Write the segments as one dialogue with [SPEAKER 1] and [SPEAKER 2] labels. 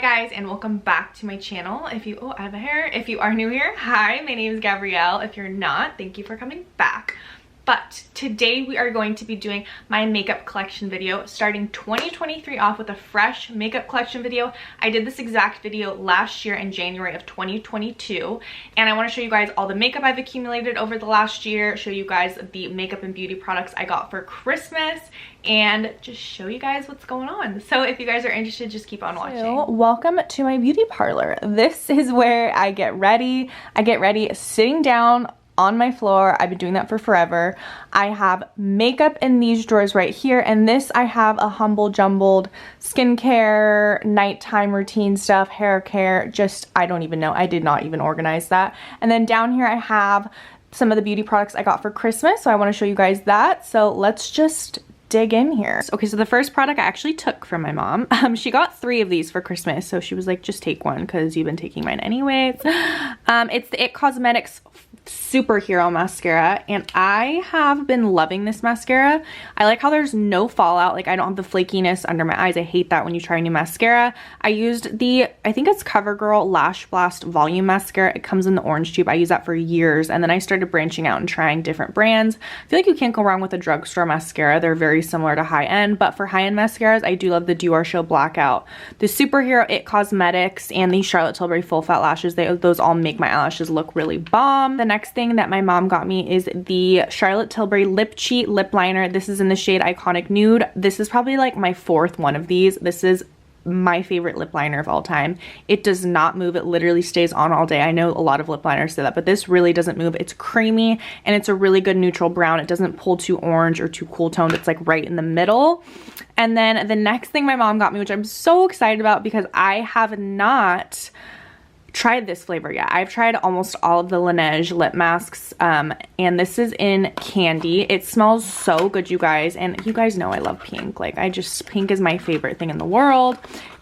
[SPEAKER 1] Hey guys, and welcome back to my channel. I have a hair. If you are new here, hi, my name is Gabrielle. If you're not, thank you for coming back. But today we are going to be doing my makeup collection video, starting 2023 off with a fresh makeup collection video. I did this exact video last year in January of 2022, and I want to show you guys all the makeup I've accumulated over the last year, show you guys the makeup and beauty products I got for Christmas, and just show you guys what's going on. So if you guys are interested, just keep on watching.
[SPEAKER 2] So, welcome to my beauty parlor. This is where I get ready. I get ready sitting down on my floor. I've been doing that for forever. I have makeup in these drawers right here, and this I have a humble jumbled skincare, nighttime routine stuff, hair care, just I don't even know. I did not even organize that. And then down here I have some of the beauty products I got for Christmas, so I want to show you guys that. So let's just dig in here. Okay, so the first product I actually took from my mom. She got 3 of these for Christmas, so she was like, just take one because you've been taking mine anyways. It's the It Cosmetics Superhero Mascara, and I have been loving this mascara. I like how there's no fallout. Like, I don't have the flakiness under my eyes. I hate that when you try a new mascara. I used the, I think it's CoverGirl Lash Blast Volume Mascara. It comes in the orange tube. I used that for years, and then I started branching out and trying different brands. I feel like you can't go wrong with a drugstore mascara. They're very similar to high-end, but for high-end mascaras, I do love the Dior Show Blackout, the Superhero It Cosmetics, and the Charlotte Tilbury Full Fat Lashes. Those all make my eyelashes look really bomb. The next thing that my mom got me is the Charlotte Tilbury Lip Cheat Lip Liner. This is in the shade Iconic Nude. This is probably like my 4th one of these. This is my favorite lip liner of all time. It does not move. It literally stays on all day. I know a lot of lip liners say that, but this really doesn't move. It's creamy, and it's a really good neutral brown. It doesn't pull too orange or too cool toned. It's like right in the middle. And then the next thing my mom got me, which I'm so excited about because I have not tried this flavor yet. I've tried almost all of the Laneige lip masks, and this is in candy. It smells so good, you guys, and you guys know I love pink. Like, pink is my favorite thing in the world.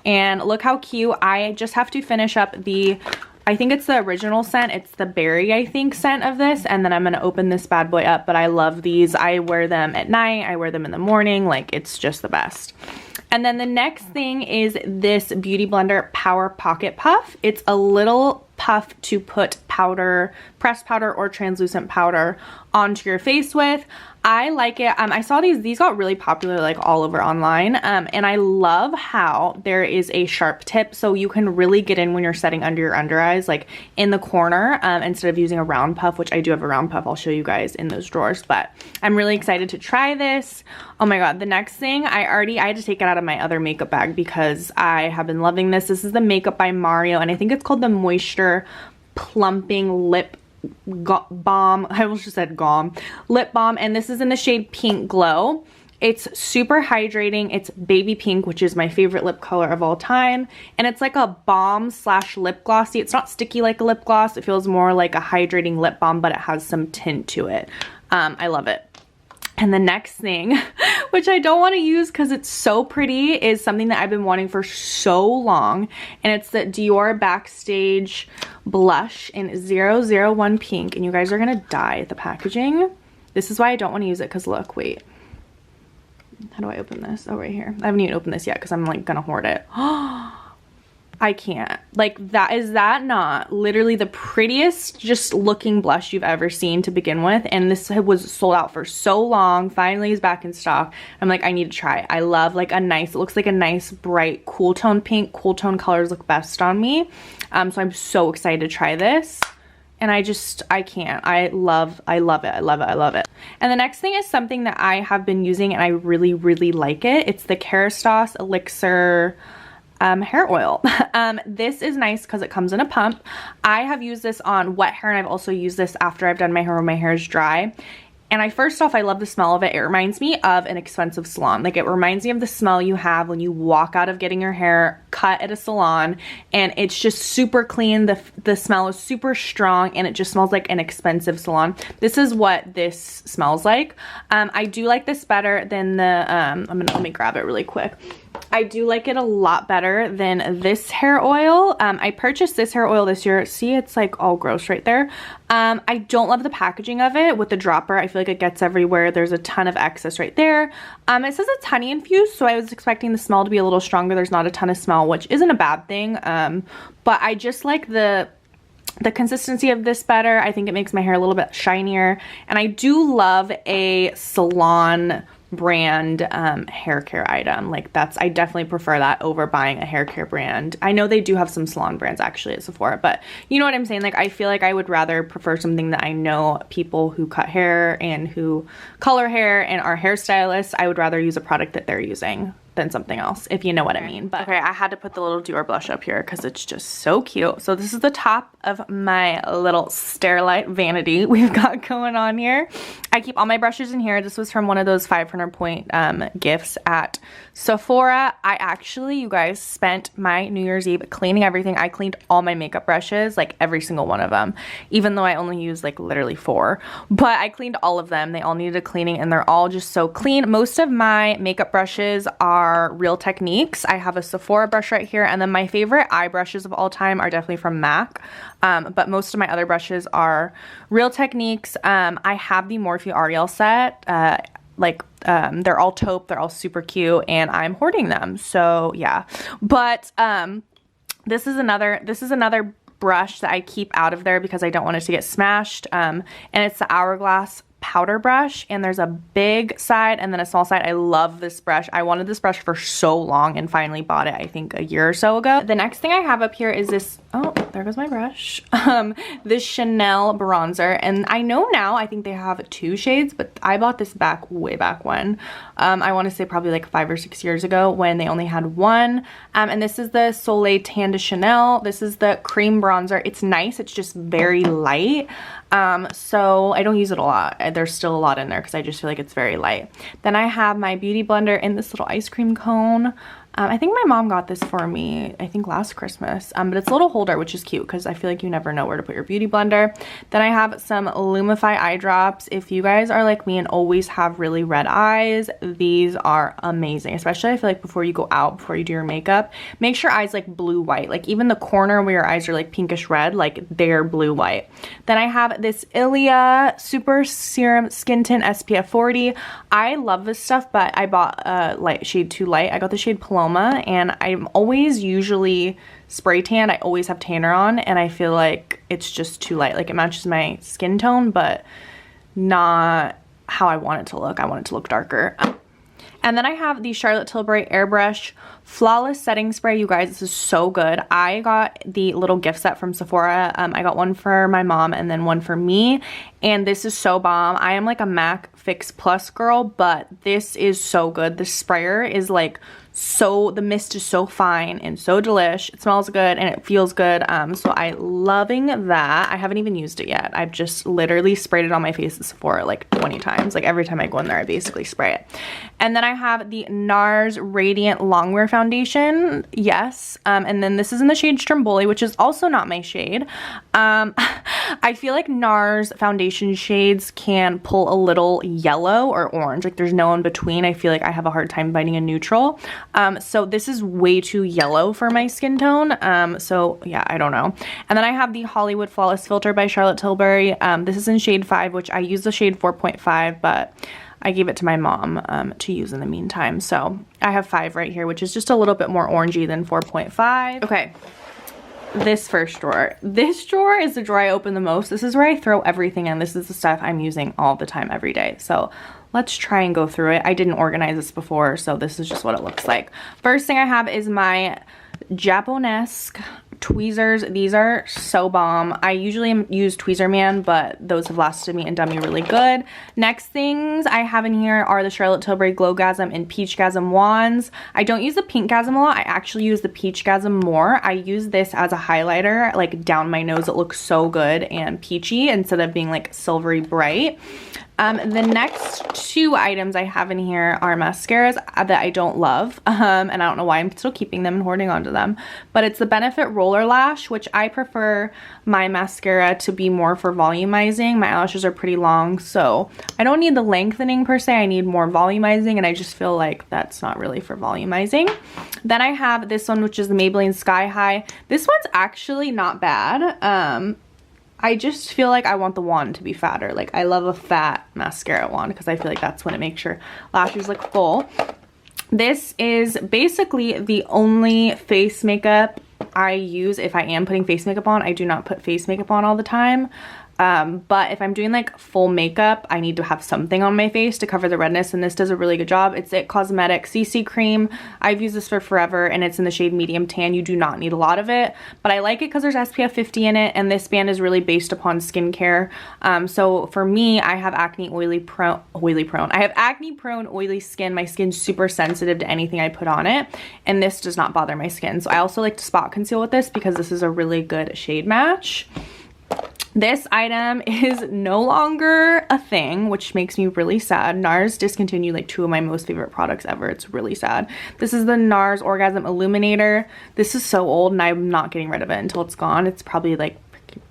[SPEAKER 2] And look how cute. I just have to finish up the, I think it's the original scent. It's the berry, I think, scent of this, and then I'm gonna open this bad boy up. But I love these. I wear them at night. I wear them in the morning. Like, it's just the best. And then the next thing is this Beauty Blender Power Pocket Puff. It's a little puff to put powder, pressed powder or translucent powder onto your face with. I like it. I saw these got really popular like all over online, and I love how there is a sharp tip, so you can really get in when you're setting under your under eyes, like in the corner, instead of using a round puff, which I do have a round puff. I'll show you guys in those drawers, but I'm really excited to try this. Oh my god, the next thing, I had to take it out of my other makeup bag because I have been loving this. This is the Makeup by Mario, and I think it's called the Moisture Plumping Lip Balm. I almost just said gum. Lip balm, and this is in the shade Pink Glow. It's super hydrating. It's baby pink, which is my favorite lip color of all time, and it's like a balm slash lip glossy. It's not sticky like a lip gloss. It feels more like a hydrating lip balm, but it has some tint to it. I love it. And the next thing, which I don't want to use because it's so pretty, is something that I've been wanting for so long. And it's the Dior Backstage Blush in 001 Pink. And you guys are going to die at the packaging. This is why I don't want to use it because look, wait. How do I open this? Oh, right here. I haven't even opened this yet because I'm like going to hoard it. I can't. Like, is that not literally the prettiest just looking blush you've ever seen to begin with? And this was sold out for so long. Finally is back in stock. I'm like, I need to try it. I love like a nice, it looks like a nice bright cool tone pink. Cool tone colors look best on me. So I'm so excited to try this. And I can't. I love it. I love it. I love it. And the next thing is something that I have been using and I really, really like it. It's the Kerastase Elixir hair oil. This is nice because it comes in a pump. I have used this on wet hair, and I've also used this after I've done my hair when my hair is dry. And first off, I love the smell of it. It reminds me of an expensive salon. Like, it reminds me of the smell you have when you walk out of getting your hair cut at a salon, and it's just super clean. The smell is super strong, and it just smells like an expensive salon. This is what this smells like. I do like this better than the, let me grab it really quick. I do like it a lot better than this hair oil. I purchased this hair oil this year. See, it's like all gross right there. I don't love the packaging of it with the dropper. I feel like it gets everywhere. There's a ton of excess right there. It says it's honey infused, so I was expecting the smell to be a little stronger. There's not a ton of smell, which isn't a bad thing. But I just like the consistency of this better. I think it makes my hair a little bit shinier. And I do love a salon brand hair care item. Like I definitely prefer that over buying a hair care brand. I know they do have some salon brands actually at Sephora, but you know what I'm saying? Like I feel like I would rather prefer something that I know people who cut hair and who color hair and are hairstylists. I would rather use a product that they're using than something else, if you know what I mean. But okay, I had to put the little Dior blush up here because it's just so cute. So this is the top of my little Sterilite vanity we've got going on here. I keep all my brushes in here. This was from one of those 500 point gifts at Sephora. I actually, you guys, spent my New Year's Eve cleaning everything. I cleaned all my makeup brushes, like every single one of them, even though I only used like literally 4, but I cleaned all of them. They all needed a cleaning and they're all just so clean. Most of my makeup brushes are Real Techniques. I have a Sephora brush right here, and then my favorite eye brushes of all time are definitely from MAC, but most of my other brushes are Real Techniques. I have the Morphe Ariel set. They're all taupe, they're all super cute, and I'm hoarding them, so yeah. But this is another brush that I keep out of there because I don't want it to get smashed, and it's the Hourglass powder brush, and there's a big side and then a small side. I love this brush. I wanted this brush for so long and finally bought it, I think a year or so ago. The next thing I have up here is this, oh, there goes my brush, this Chanel bronzer, and I know now I think they have 2 shades, but I bought this way back when. I want to say probably like 5 or 6 years ago when they only had 1, and this is the Soleil Tan de Chanel. This is the cream bronzer. It's nice, it's just very light, so I don't use it a lot. There's still a lot in there because I just feel like it's very light. Then I have my beauty blender in this little ice cream cone. I think my mom got this for me, I think last Christmas, but it's a little holder, which is cute because I feel like you never know where to put your beauty blender. Then I have some Lumify eye drops. If you guys are like me and always have really red eyes, these are amazing, especially I feel like before you go out, before you do your makeup, make sure eyes like blue white, like even the corner where your eyes are like pinkish red, like they're blue white. Then I have this Ilia Super Serum Skin Tint SPF 40. I love this stuff, but I bought shade too light. I got the shade Paloma, and I'm always usually spray tan. I always have tanner on, and I feel like it's just too light. Like it matches my skin tone, but not how I want it to look. I want it to look darker. And then I have the Charlotte Tilbury Airbrush Flawless Setting Spray. You guys, this is so good. I got the little gift set from Sephora. I got one for my mom and then one for me. And this is so bomb. I am like a MAC Fix Plus girl, but this is so good. The sprayer is like the mist is so fine and so delish. It smells good and it feels good. So I'm loving that. I haven't even used it yet. I've just literally sprayed it on my face at Sephora like 20 times. Like every time I go in there, I basically spray it. And then I have the NARS Radiant Longwear Foundation. Yes. And then this is in the shade Stromboli, which is also not my shade. I feel like NARS foundation shades can pull a little yellow or orange. Like there's no in between. I feel like I have a hard time finding a neutral. So this is way too yellow for my skin tone. So yeah, I don't know. And then I have the Hollywood Flawless Filter by Charlotte Tilbury. This is in shade 5, which I use the shade 4.5, but I gave it to my mom to use in the meantime. So I have 5 right here, which is just a little bit more orangey than 4.5. Okay. This first drawer. This drawer is the drawer I open the most. This is where I throw everything in. This is the stuff I'm using all the time, every day. So let's try and go through it. I didn't organize this before, so this is just what it looks like. First thing I have is my Japonesque tweezers. These are so bomb. I usually use Tweezer Man, but those have lasted me and done me really good. Next things I have in here are the Charlotte Tilbury Glowgasm and Peachgasm wands. I don't use the Pinkgasm a lot. I actually use the Peachgasm more. I use this as a highlighter, like down my nose. It looks so good and peachy instead of being like silvery bright. The next two items I have in here are mascaras that I don't love, and I don't know why I'm still keeping them and holding onto them, but it's the Benefit Roller Lash, which I prefer my mascara to be more for volumizing. My eyelashes are pretty long, so I don't need the lengthening per se, I need more volumizing, and I just feel like that's not really for volumizing. Then I have this one, which is the Maybelline Sky High. This one's actually not bad. I just feel like I want the wand to be fatter. Like, I love a fat mascara wand because I feel like that's when it makes your lashes look full. This is basically the only face makeup I use if I am putting face makeup on. I do not put face makeup on all the time. But if I'm doing like full makeup, I need to have something on my face to cover the redness, and this does a really good job. It's It Cosmetics CC Cream. I've used this for forever, and it's in the shade Medium Tan. You do not need a lot of it, but I like it because there's SPF 50 in it, and this band is really based upon skincare. So for me, I have acne prone, oily skin. My skin's super sensitive to anything I put on it, and this does not bother my skin. So I also like to spot conceal with this because this is a really good shade match. This item is no longer a thing, which makes me really sad. NARS discontinued like two of my most favorite products ever. It's really sad. This is the NARS Orgasm Illuminator. This is so old, and I'm not getting rid of it until it's gone. It's probably like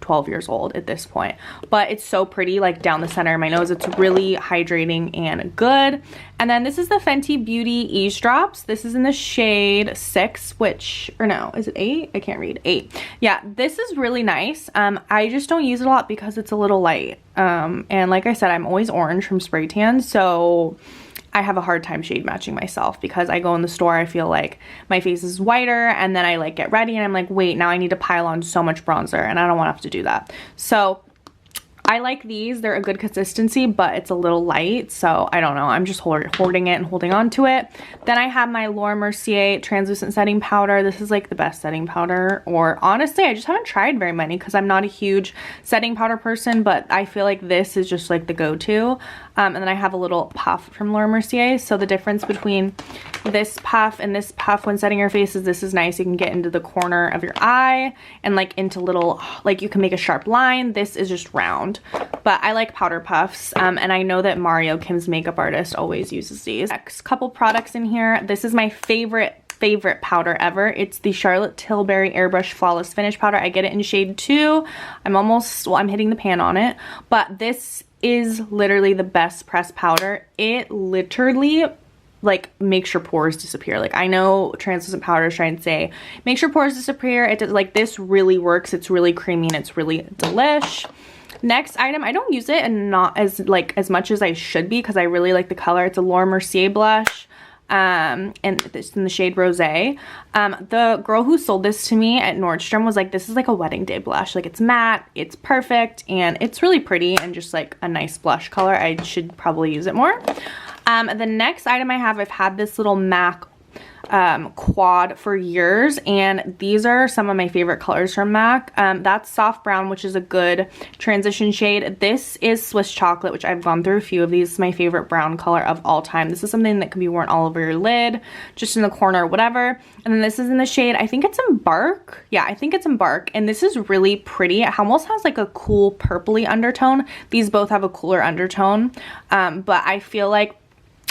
[SPEAKER 2] 12 years old at this point, but it's so pretty, like down the center of my nose. It's really hydrating and good. And then this is the Fenty Beauty Eavesdrops. This is in the shade 6, which, or no, is it 8? I can't read. 8. Yeah, this is really nice. I just don't use it a lot because it's a little light. And like I said, I'm always orange from spray tan, so I have a hard time shade matching myself because I go in the store, I feel like my face is whiter, and then I like get ready and I'm like, wait, now I need to pile on so much bronzer, and I don't want to have to do that. So I like these. They're a good consistency, but it's a little light, so I don't know. I'm just hoarding it and holding on to it. Then I have my Laura Mercier translucent setting powder. This is like the best setting powder, or honestly, I just haven't tried very many because I'm not a huge setting powder person, but I feel like this is just like the go-to. And then I have a little puff from Laura Mercier. So the difference between this puff and this puff when setting your face is this is nice. You can get into the corner of your eye and like into little, like you can make a sharp line. This is just round, but I like powder puffs. And I know that Mario, Kim's makeup artist, always uses these. Next couple products in here. This is my favorite powder ever. It's the Charlotte Tilbury Airbrush Flawless Finish Powder. I get it in shade 2. I'm hitting the pan on it, but this is literally the best pressed powder. It literally like makes your pores disappear. Like, I know translucent powders try and say makes your pores disappear. It does, like, this really works. It's really creamy and it's really delish. Next item, I don't use it and not as much as I should be because I really like the color. It's a Laura Mercier blush. And it's in the shade Rosé. The girl who sold this to me at Nordstrom was like, this is like a wedding day blush. Like, it's matte, it's perfect, and it's really pretty and just like a nice blush color. I should probably use it more. The next item I have, I've had this little MAC quad for years, and these are some of my favorite colors from MAC. That's soft brown, which is a good transition shade. This is Swiss chocolate, which I've gone through a few of these. It's my favorite brown color of all time. This is something that can be worn all over your lid, just in the corner, whatever. And then this is in the shade, I think it's Embark. Yeah, I think it's Embark, and this is really pretty. It almost has like a cool purpley undertone. These both have a cooler undertone, but I feel like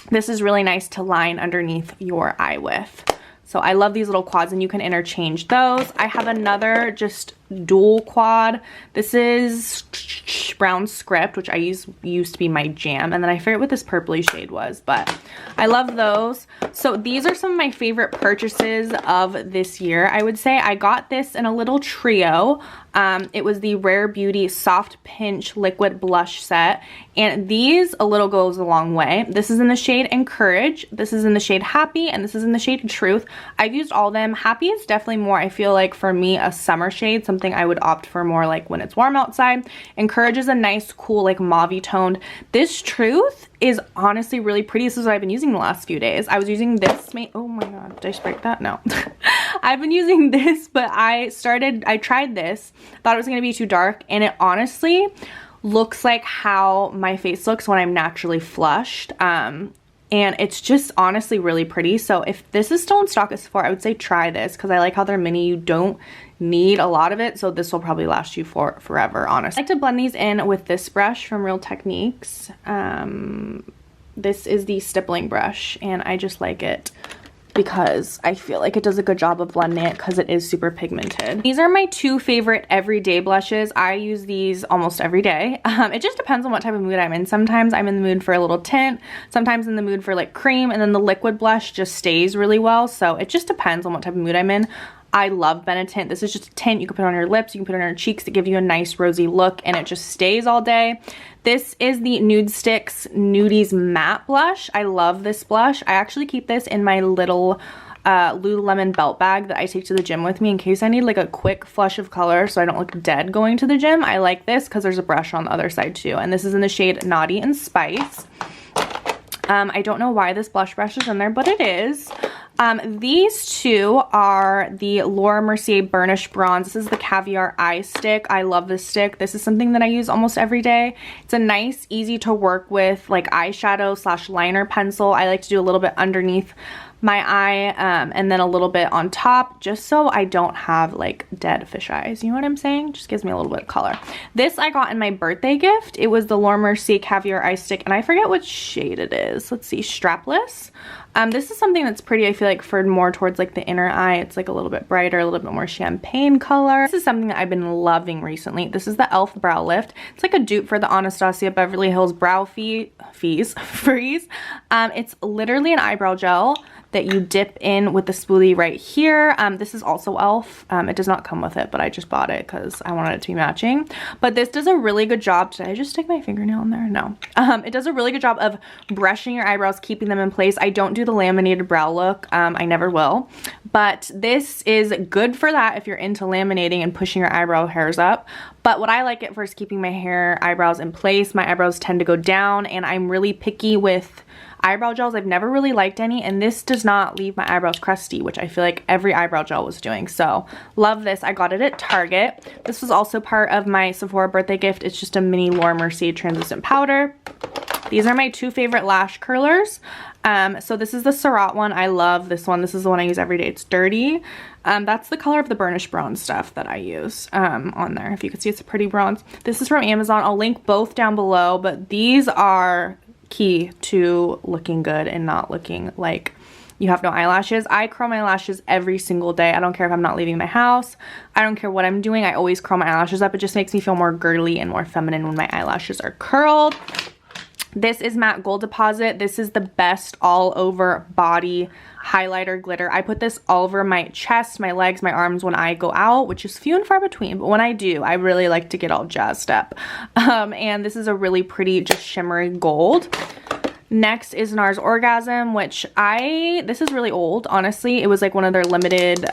[SPEAKER 2] this is really nice to line underneath your eye with. So I love these little quads, and you can interchange those. I have another just dual quad. This is Brown Script, which I used to be my jam, and then I forget what this purpley shade was, but I love those. So these are some of my favorite purchases of this year. I would say I got this in a little trio. It was the Rare Beauty Soft Pinch Liquid Blush Set, and these a little goes a long way. This is in the shade Encourage, this is in the shade Happy, and this is in the shade Truth. I've used all of them. Happy is definitely more, I feel like, for me, a summer shade, something I would opt for more like when it's warm outside. Encourage is a nice, cool, like mauve-y toned. This Truth is honestly really pretty. This is what I've been using the last few days. I was using this, oh my god, did I break that? No. I've been using this, but I tried this, thought it was gonna be too dark, and it honestly looks like how my face looks when I'm naturally flushed. and it's just honestly really pretty. So if this is still in stock at Sephora, I would say try this because I like how they're mini. You don't need a lot of it, so this will probably last you for forever, honestly. I like to blend these in with this brush from Real Techniques. This is the stippling brush, and I just like it because I feel like it does a good job of blending it because it is super pigmented. These are my two favorite everyday blushes. I use these almost every day. It just depends on what type of mood I'm in. Sometimes I'm in the mood for a little tint, sometimes in the mood for like cream, and then the liquid blush just stays really well. So it just depends on what type of mood I'm in. I love Benetint. This is just a tint. You can put it on your lips, you can put it on your cheeks to give you a nice rosy look, and it just stays all day. This is the Nude Sticks Nudies Matte Blush. I love this blush. I actually keep this in my little Lululemon belt bag that I take to the gym with me in case I need like a quick flush of color so I don't look dead going to the gym. I like this because there's a brush on the other side too, and this is in the shade Naughty and Spice. I don't know why this blush brush is in there, but it is. These two are the Laura Mercier Burnish Bronze. This is the Caviar Eye Stick. I love this stick. This is something that I use almost every day. It's a nice, easy to work with like eyeshadow slash liner pencil. I like to do a little bit underneath my eye and then a little bit on top just so I don't have like dead fish eyes. You know what I'm saying? Just gives me a little bit of color. This I got in my birthday gift. It was the Laura Mercier Caviar Eye Stick, and I forget what shade it is. Let's see, Strapless. This is something that's pretty, I feel like, for more towards like the inner eye. It's like a little bit brighter, a little bit more champagne color. This is something that I've been loving recently. This is the e.l.f. Brow Lift. It's like a dupe for the Anastasia Beverly Hills Brow Freeze. It's literally an eyebrow gel that you dip in with the spoolie right here. This is also e.l.f. It does not come with it, but I just bought it because I wanted it to be matching. But this does a really good job. Did I just stick my fingernail in there? No. It does a really good job of brushing your eyebrows, keeping them in place. I don't do the laminated brow look. I never will. But this is good for that if you're into laminating and pushing your eyebrow hairs up. But what I like it for is keeping my eyebrows in place. My eyebrows tend to go down, and I'm really picky with eyebrow gels. I've never really liked any, and this does not leave my eyebrows crusty, which I feel like every eyebrow gel was doing. So love this. I got it at Target. This was also part of my Sephora birthday gift. It's just a mini Laura Mercier translucent powder. These are my two favorite lash curlers. So this is the Surratt one. I love this one. This is the one I use every day. It's dirty. That's the color of the burnished bronze stuff that I use on there. If you can see, it's a pretty bronze. This is from Amazon. I'll link both down below, but these are key to looking good and not looking like you have no eyelashes. I curl my lashes every single day. I don't care if I'm not leaving my house. I don't care what I'm doing. I always curl my eyelashes up. It just makes me feel more girly and more feminine when my eyelashes are curled. This is Matte Gold Deposit. This is the best all over body highlighter glitter. I put this all over my chest, my legs, my arms when I go out, which is few and far between, but when I do, I really like to get all jazzed up. And this is a really pretty, just shimmery gold. Next is NARS Orgasm, which this is really old, honestly. It was like one of their limited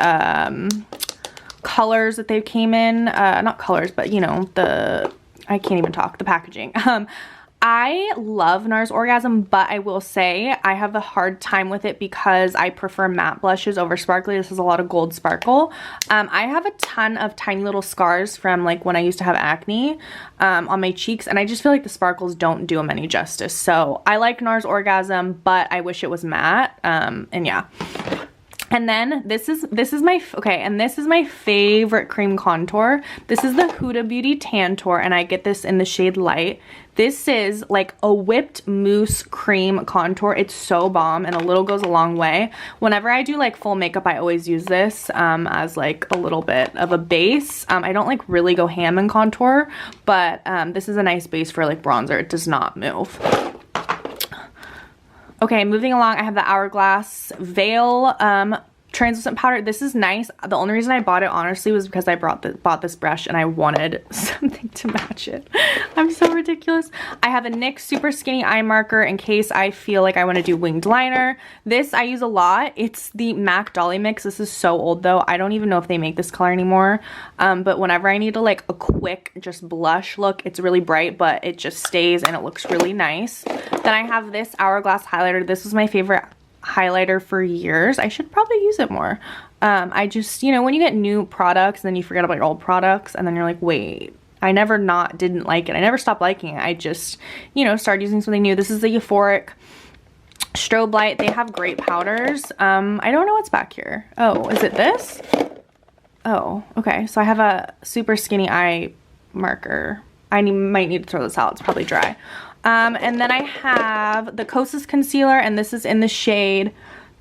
[SPEAKER 2] colors that they came in. Not colors, but you know, I can't even talk, the packaging. I love NARS Orgasm, but I will say I have a hard time with it because I prefer matte blushes over sparkly. This is a lot of gold sparkle. I have a ton of tiny little scars from like when I used to have acne on my cheeks, and I just feel like the sparkles don't do them any justice. So I like NARS Orgasm, but I wish it was matte. And yeah. And then this is my favorite cream contour. This is the Huda Beauty Tantour, and I get this in the shade Light. This is like a whipped mousse cream contour. It's so bomb, and a little goes a long way. Whenever I do like full makeup, I always use this as like a little bit of a base. I don't like really go ham in contour, but this is a nice base for like bronzer. It does not move. Okay, moving along, I have the Hourglass Veil translucent powder. This is nice. The only reason I bought it, honestly, was because I bought this brush and I wanted something to match it. I'm so ridiculous. I have a NYX Super Skinny Eye Marker in case I feel like I want to do winged liner. This I use a lot. It's the MAC Dolly Mix. This is so old though. I don't even know if they make this color anymore. But whenever I need to like a quick just blush look, it's really bright, but it just stays and it looks really nice. Then I have this Hourglass highlighter. This was my favorite highlighter for years. I should probably use it more. I just, you know, when you get new products and then you forget about your old products and then you're like, wait, I never didn't like it. I never stopped liking it. I just, you know, started using something new. This is the Euphoric strobe light. They have great powders. I don't know what's back here. Oh, is it this? Oh, okay. So I have a super skinny eye marker. Might need to throw this out. It's probably dry. And then I have the Kosas concealer, and this is in the shade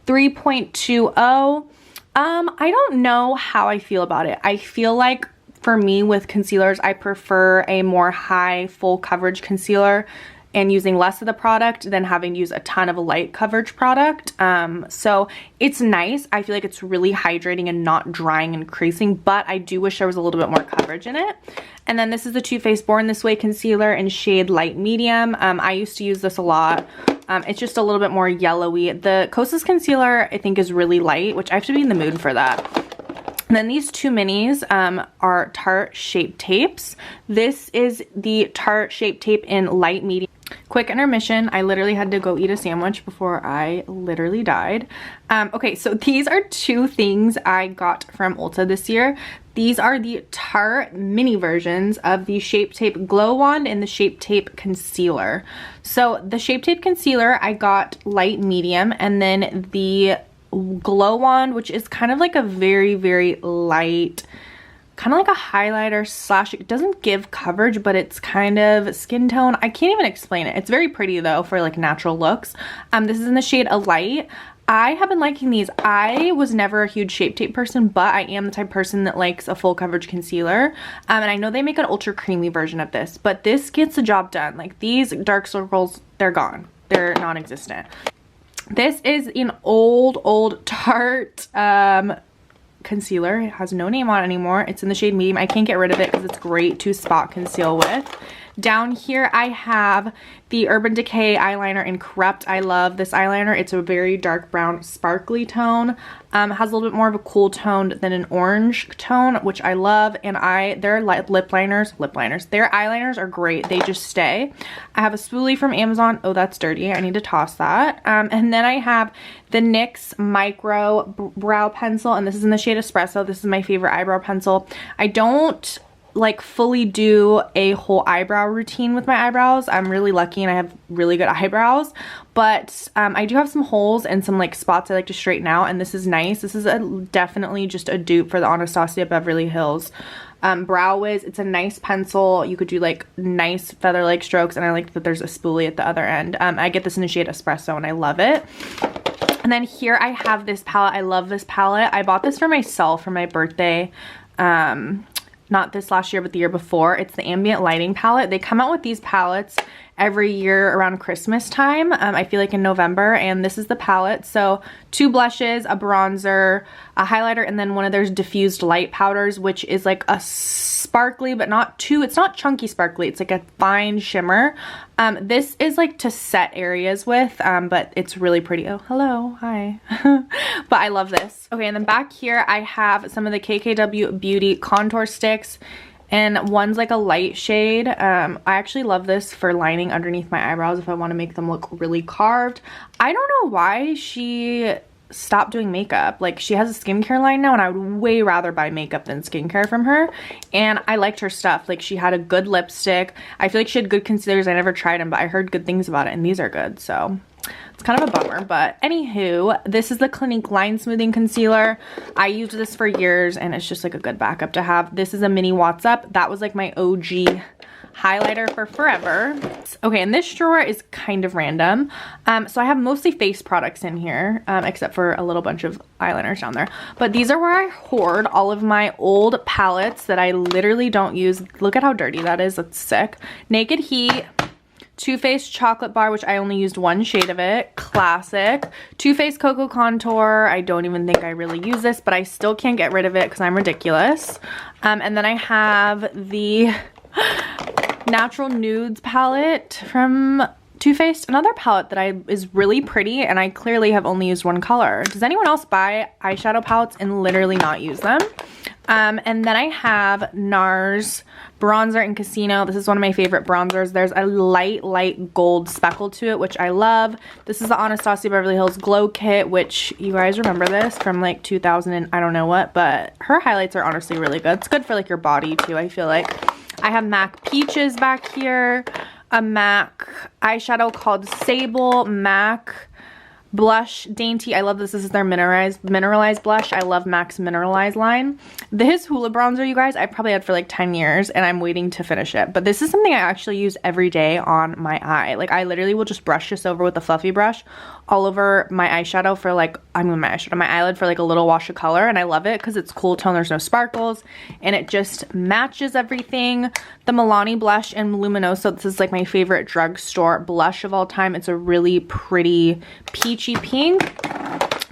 [SPEAKER 2] 3.20. I don't know how I feel about it. I feel like for me with concealers, I prefer a more high full coverage concealer and using less of the product than having to use a ton of a light coverage product. So it's nice. I feel like it's really hydrating and not drying and creasing, but I do wish there was a little bit more coverage in it. And then this is the Too Faced Born This Way concealer in shade light medium. I used to use this a lot. It's just a little bit more yellowy. The Kosas concealer I think is really light, which I have to be in the mood for that. And then these two minis are Tarte Shape Tapes. This is the Tarte Shape Tape in light medium. Quick intermission. I literally had to go eat a sandwich before I literally died. Okay, so these are two things I got from Ulta this year. These are the Tarte mini versions of the Shape Tape Glow Wand and the Shape Tape Concealer. So the Shape Tape Concealer I got light medium, and then the Glow Wand, which is kind of like a very, very light, kind of like a highlighter slash, it doesn't give coverage, but it's kind of skin tone. I can't even explain it. It's very pretty though for like natural looks. This is in the shade Alight. I have been liking these. I was never a huge Shape Tape person, but I am the type of person that likes a full coverage concealer. And I know they make an ultra creamy version of this, but this gets the job done. Like these dark circles, they're gone. They're non-existent. This is an old Tarte concealer. It has no name on it anymore. It's in the shade medium. I can't get rid of it because it's great to spot conceal with. Down here I have the Urban Decay eyeliner in Corrupt. I love this eyeliner. It's a very dark brown sparkly tone. Has a little bit more of a cool tone than an orange tone, which I love. And their their eyeliners are great. They just stay. I have a spoolie from Amazon. Oh, that's dirty. I need to toss that. And then I have the NYX Micro Brow Pencil, and this is in the shade Espresso. This is my favorite eyebrow pencil. I don't like fully do a whole eyebrow routine with my eyebrows. I'm really lucky and I have really good eyebrows, but I do have some holes and some like spots I like to straighten out, and this is nice. This is definitely just a dupe for the Anastasia Beverly Hills Brow Wiz. It's a nice pencil. You could do like nice feather-like strokes, and I like that there's a spoolie at the other end. I get this in the shade Espresso and I love it. And then here I have this palette. I love this palette. I bought this for myself for my birthday. Not this last year, but the year before. It's the Ambient Lighting palette. They come out with these palettes every year around Christmas time. I feel like in November, and this is the palette. So 2 blushes, a bronzer, a highlighter, and then one of their diffused light powders, which is like a sparkly, but not too, it's not chunky sparkly. It's like a fine shimmer. This is like to set areas with, but it's really pretty. Oh, hello, hi. But I love this. Okay, and then back here I have some of the KKW Beauty contour sticks, and one's like a light shade. I actually love this for lining underneath my eyebrows if I want to make them look really carved. I don't know why she stopped doing makeup. Like, she has a skincare line now, and I would way rather buy makeup than skincare from her, and I liked her stuff. Like, she had a good lipstick. I feel like she had good concealers. I never tried them, but I heard good things about it, and these are good, so it's kind of a bummer. But anywho, this is the Clinique Line Smoothing Concealer. I used this for years, and it's just like a good backup to have. This is a mini What's Up. That was like my OG highlighter for forever. Okay, and this drawer is kind of random. So I have mostly face products in here, except for a little bunch of eyeliners down there. But these are where I hoard all of my old palettes that I literally don't use. Look at how dirty that is. That's sick. Naked Heat, Too Faced Chocolate Bar, which I only used one shade of it. Classic. Too Faced Cocoa Contour. I don't even think I really use this, but I still can't get rid of it because I'm ridiculous. And then I have the Natural Nudes palette from Too Faced, another palette that is really pretty, and I clearly have only used one color. Does anyone else buy eyeshadow palettes and literally not use them? And then I have NARS bronzer in Casino. This is one of my favorite bronzers. There's a light gold speckle to it, which I love. This is the Anastasia Beverly Hills Glow Kit, which you guys remember this from like 2000 and I don't know what, but her highlights are honestly really good. It's good for like your body too, I feel like. I have MAC Peaches back here, a MAC eyeshadow called Sable, MAC Blush Dainty. I love this. This is their mineralized blush. I love MAC's mineralized line. This Hoola bronzer, you guys, I probably had for like 10 years and I'm waiting to finish it. But this is something I actually use every day on my eye. Like I literally will just brush this over with a fluffy brush all over my eyeshadow for like, my eyelid for like a little wash of color. And I love it because it's cool tone. There's no sparkles and it just matches everything. The Milani blush in Luminoso. This is like my favorite drugstore blush of all time. It's a really pretty peachy pink.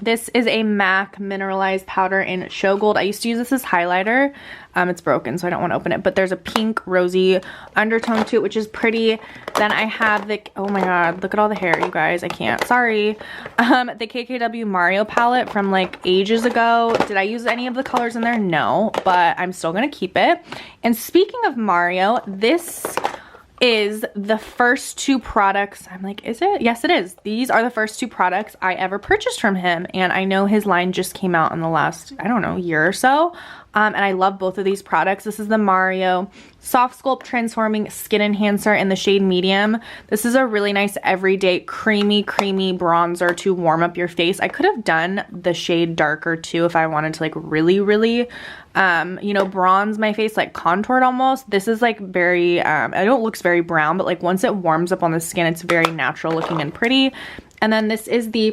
[SPEAKER 2] This is a MAC mineralized powder in Show Gold. I used to use this as highlighter. It's broken, so I don't want to open it. But there's a pink rosy undertone to it, which is pretty. Then I have the, oh my god, look at all the hair, you guys. I can't, sorry. The KKW Mario palette from like ages ago. Did I use any of the colors in there? No, but I'm still going to keep it. And speaking of Mario, this is the first 2 products. I'm like, is it? Yes, it is. These are the first 2 products I ever purchased from him. And I know his line just came out in the last, I don't know, year or so. And I love both of these products. This is the Mario Soft Sculpt Transforming Skin Enhancer in the shade Medium. This is a really nice everyday creamy bronzer to warm up your face. I could have done the shade darker too if I wanted to like really, you know, bronze my face, like contoured almost. This is like very, I know it looks very brown, but like once it warms up on the skin, it's very natural looking and pretty. And then this is the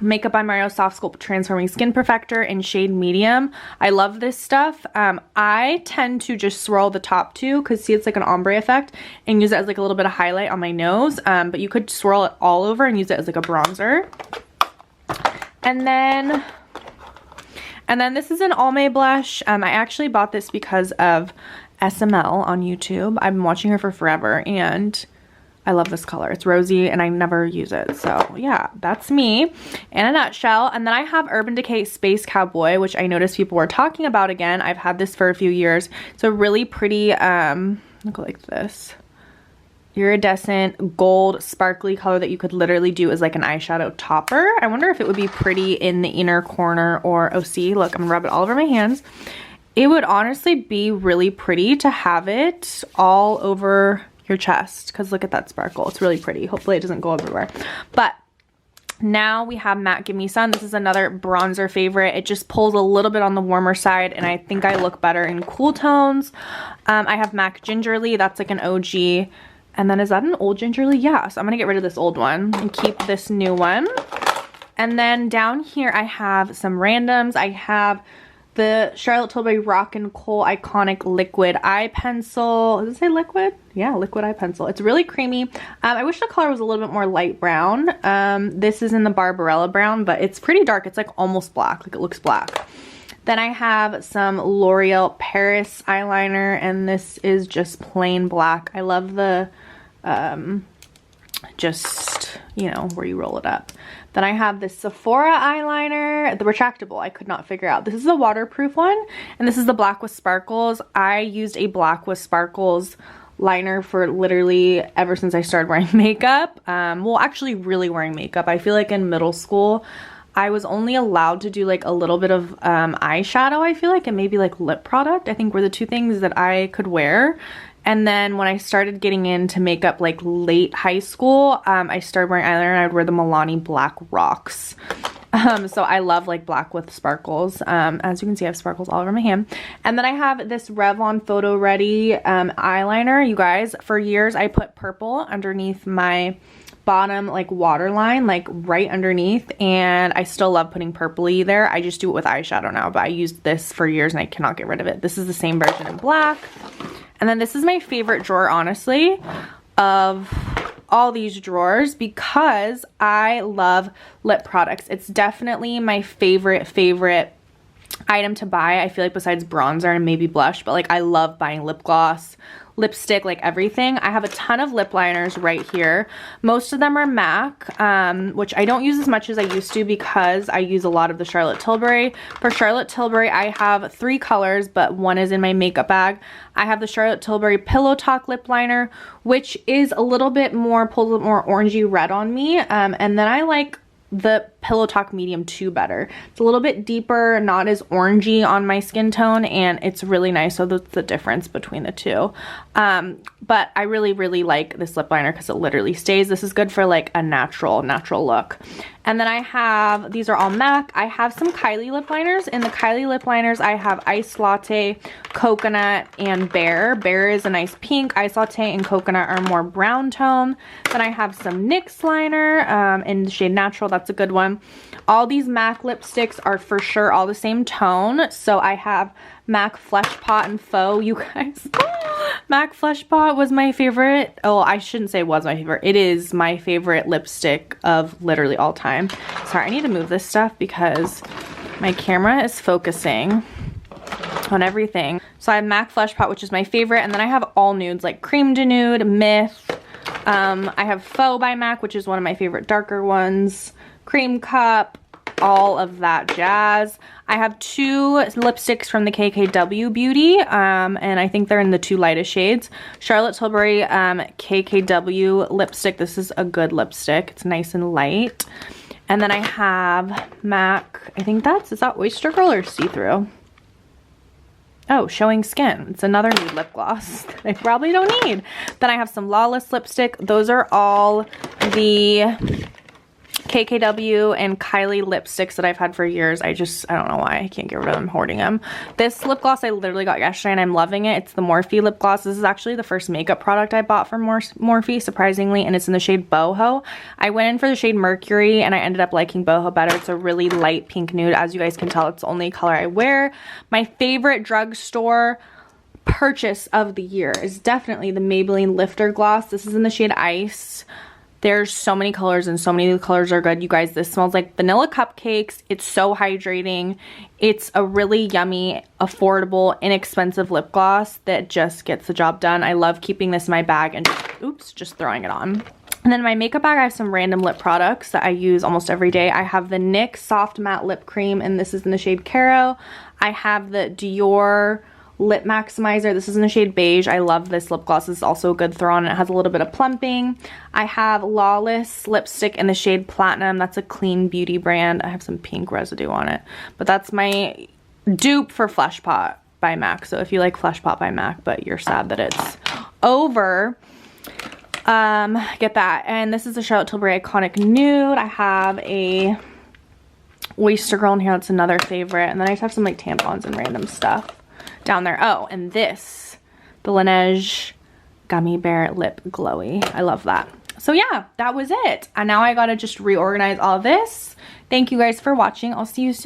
[SPEAKER 2] Makeup by Mario Soft Sculpt Transforming Skin Perfector in shade Medium. I love this stuff. I tend to just swirl the top 2 because see, it's like an ombre effect, and use it as like a little bit of highlight on my nose. But you could swirl it all over and use it as like a bronzer. And then this is an Almay blush. I actually bought this because of SML on YouTube. I've been watching her for forever and I love this color. It's rosy and I never use it. So yeah, that's me in a nutshell. And then I have Urban Decay Space Cowboy, which I noticed people were talking about again. I've had this for a few years. It's a really pretty, look like this, iridescent gold sparkly color that you could literally do as like an eyeshadow topper. I wonder if it would be pretty in the inner corner or, oh see, look, I'm gonna rub it all over my hands. It would honestly be really pretty to have it all over your chest because look at that sparkle. It's really pretty. Hopefully it doesn't go everywhere. But now we have Matte Give Me Sun. This is another bronzer favorite. It just pulls a little bit on the warmer side and I think I look better in cool tones. I have MAC Gingerly. That's like an OG. And then is that an old Gingerly? Yeah, so I'm gonna get rid of this old one and keep this new one. And then down here I have some randoms. I have the Charlotte Tilbury Rock and Kohl Iconic Liquid Eye Pencil. Does it say liquid? Yeah, liquid eye pencil. It's really creamy. I wish the color was a little bit more light brown. This is in the Barbarella brown, but it's pretty dark. It's like almost black, like it looks black. Then I have some L'Oreal Paris eyeliner, and this is just plain black. I love the, just, you know, where you roll it up. Then I have this Sephora eyeliner, the retractable. I could not figure out. This is a waterproof one, and this is the Black with Sparkles. I used a Black with Sparkles liner for literally ever since I started wearing makeup. Well, actually really wearing makeup. I feel like in middle school, I was only allowed to do like a little bit of eyeshadow, I feel like, and maybe like lip product, I think were the 2 things that I could wear. And then when I started getting into makeup like late high school, I started wearing eyeliner and I would wear the Milani Black Rocks. So I love like black with sparkles. As you can see, I have sparkles all over my hand. And then I have this Revlon Photo Ready eyeliner. You guys, for years I put purple underneath my bottom like waterline, like right underneath, and I still love putting purpley there. I just do it with eyeshadow now, but I used this for years and I cannot get rid of it. This is the same version in black. And then this is my favorite drawer, honestly, of all these drawers because I love lip products. It's definitely my favorite item to buy. I feel like besides bronzer and maybe blush, but like I love buying lip gloss, lipstick, like everything. I have a ton of lip liners right here. Most of them are MAC, which I don't use as much as I used to because I use a lot of the Charlotte Tilbury. For Charlotte Tilbury, I have 3 colors, but one is in my makeup bag. I have the Charlotte Tilbury Pillow Talk lip liner, which is a little bit more, pulls a little more orangey red on me. And then I like the Pillow Talk Medium 2 better. It's a little bit deeper, not as orangey on my skin tone, and it's really nice. So that's the difference between the two. But I really like this lip liner because it literally stays. This is good for like a natural look. And then I have, these are all MAC. I have some Kylie lip liners. In the Kylie lip liners, I have Ice Latte, Coconut, and Bear. Bear is a nice pink. Ice Latte and Coconut are more brown tone. Then I have some NYX liner in the shade Natural. That's a good one. All these MAC lipsticks are for sure all the same tone. So I have MAC Flesh Pot and Faux, you guys. MAC Flesh Pot was my favorite. Oh, I shouldn't say was my favorite. It is my favorite lipstick of literally all time. Sorry, I need to move this stuff because my camera is focusing on everything. So I have MAC Flesh Pot, which is my favorite. And then I have all nudes like Cream de Nude, Myth. I have Faux by MAC, which is one of my favorite darker ones. Cream Cup, all of that jazz. I have 2 lipsticks from the KKW Beauty, and I think they're in the 2 lightest shades. Charlotte Tilbury KKW lipstick. This is a good lipstick. It's nice and light. And then I have MAC, I think is that Oyster Girl or See-Through? Oh, Showing Skin. It's another nude lip gloss that I probably don't need. Then I have some Lawless lipstick. Those are all the KKW and Kylie lipsticks that I've had for years. I don't know why I can't get rid of them. I'm hoarding them. This lip gloss I literally got yesterday and I'm loving it. It's the Morphe lip gloss. This is actually the first makeup product I bought from Morphe, surprisingly, and it's in the shade Boho. I went in for the shade Mercury and I ended up liking Boho better. It's a really light pink nude. As you guys can tell, it's the only color I wear. My favorite drugstore purchase of the year is definitely the Maybelline Lifter Gloss. This is in the shade Ice. There's so many colors and so many of the colors are good. You guys, this smells like vanilla cupcakes. It's so hydrating. It's a really yummy, affordable, inexpensive lip gloss that just gets the job done. I love keeping this in my bag and just throwing it on. And then in my makeup bag, I have some random lip products that I use almost every day. I have the NYX Soft Matte Lip Cream, and this is in the shade Caro. I have the Dior Lip Maximizer. This is in the shade Beige. I love this lip gloss. This is also a good throw on. It has a little bit of plumping. I have Lawless lipstick in the shade Platinum. That's a clean beauty brand. I have some pink residue on it. But that's my dupe for Flesh Pot by MAC. So if you like Flesh Pot by MAC, but you're sad that it's over, get that. And this is the Charlotte Tilbury Iconic Nude. I have a Oyster Girl in here. That's another favorite. And then I just have some like tampons and random stuff down there. Oh, and this, the Laneige Gummy Bear Lip Glowy. I love that. So yeah, that was it. And now I gotta just reorganize all this. Thank you guys for watching. I'll see you soon.